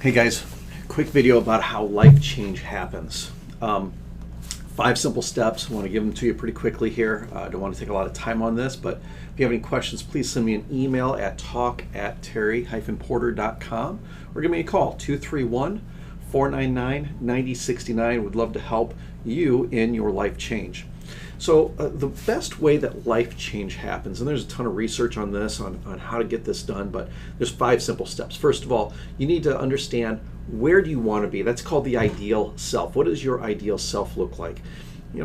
Hey guys, quick video about how life change happens. 5 simple steps. I want to give them to you pretty quickly here. I don't want to take a lot of time on this, but if you have any questions, please send me an email at talk@terry-porter.com or give me a call, 231-499-9069. Would love to help you in your life change. So the best way that life change happens, and there's a ton of research on this, on how to get this done, but there's 5 simple steps. First of all, you need to understand, where do you want to be? That's called the ideal self. What does your ideal self look like?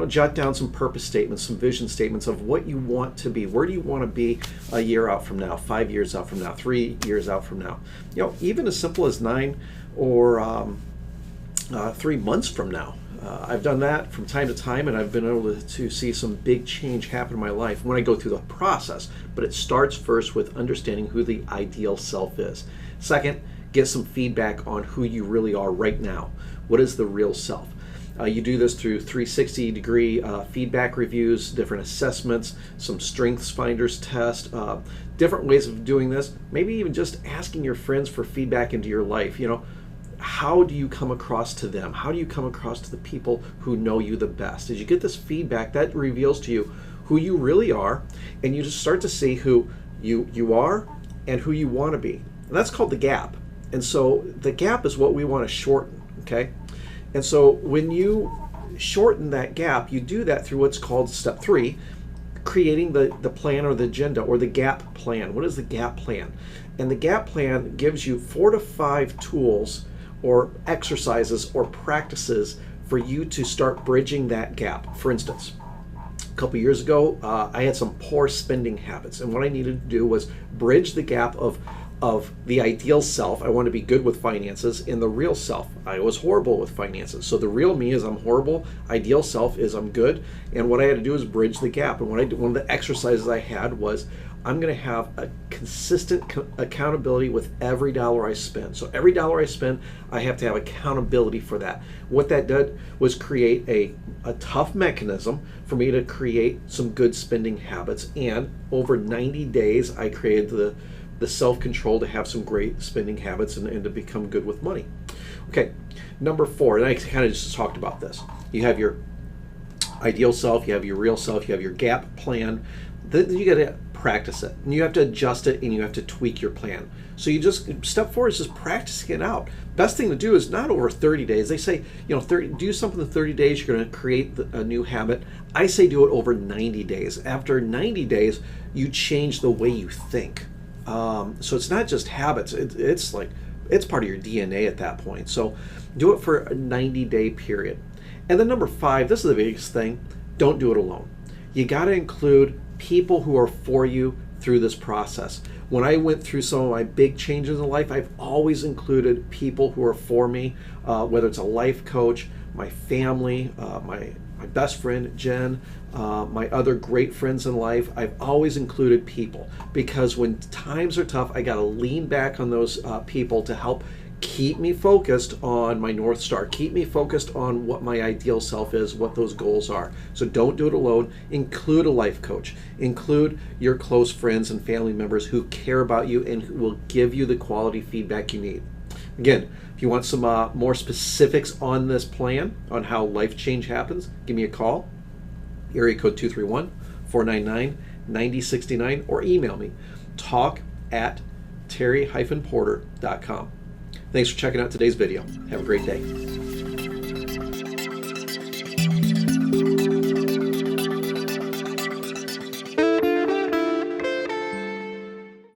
Jot down some purpose statements, some vision statements of what you want to be. Where do you want to be a year out from now, 5 years out from now, 3 years out from now? Even as simple as 9 or 3 months from now. I've done that from time to time, and I've been able to see some big change happen in my life when I go through the process. But it starts first with understanding who the ideal self is. Second, get some feedback on who you really are right now. What is the real self? You do this through 360-degree feedback reviews, different assessments, some strengths finders test, different ways of doing this. Maybe even just asking your friends for feedback into your life. How do you come across to them? How do you come across to the people who know you the best? As you get this feedback, that reveals to you who you really are, and you just start to see who you are and who you want to be. And that's called the gap. And so the gap is what we want to shorten, okay? And so when you shorten that gap, you do that through what's called step 3, creating the plan or the agenda or the gap plan. What is the gap plan? And the gap plan gives you 4 to 5 tools or exercises or practices for you to start bridging that gap. For instance, a couple years ago, I had some poor spending habits, and what I needed to do was bridge the gap of the ideal self. I want to be good with finances, and the real self. I was horrible with finances. So the real me is I'm horrible. Ideal self is I'm good. And what I had to do is bridge the gap. And one of the exercises I had was, I'm going to have a consistent accountability with every dollar I spend. So every dollar I spend, I have to have accountability for that. What that did was create a tough mechanism for me to create some good spending habits. And over 90 days, I created the self-control to have some great spending habits and to become good with money. Okay, number 4, and I kind of just talked about this. You have your ideal self, you have your real self, you have your gap plan. Then you got to practice it, and you have to adjust it, and you have to tweak your plan. So you just, step 4 is just practicing it out. Best thing to do is not over 30 days. They say, do something in 30 days, you're going to create a new habit. I say do it over 90 days. After 90 days, you change the way you think. So it's not just habits, it's part of your DNA at that point. So do it for a 90-day period. And then number 5, this is the biggest thing, don't do it alone. You got to include people who are for you through this process. When I went through some of my big changes in life, I've always included people who are for me, whether it's a life coach, my family, my best friend, Jen, my other great friends in life. I've always included people, because when times are tough, I got to lean back on those people to help keep me focused on my North Star, keep me focused on what my ideal self is, what those goals are. So don't do it alone. Include a life coach. Include your close friends and family members who care about you and who will give you the quality feedback you need. Again, if you want some more specifics on this plan, on how life change happens, give me a call, area code 231-499-9069, or email me, talk@terry-porter.com. Thanks for checking out today's video. Have a great day.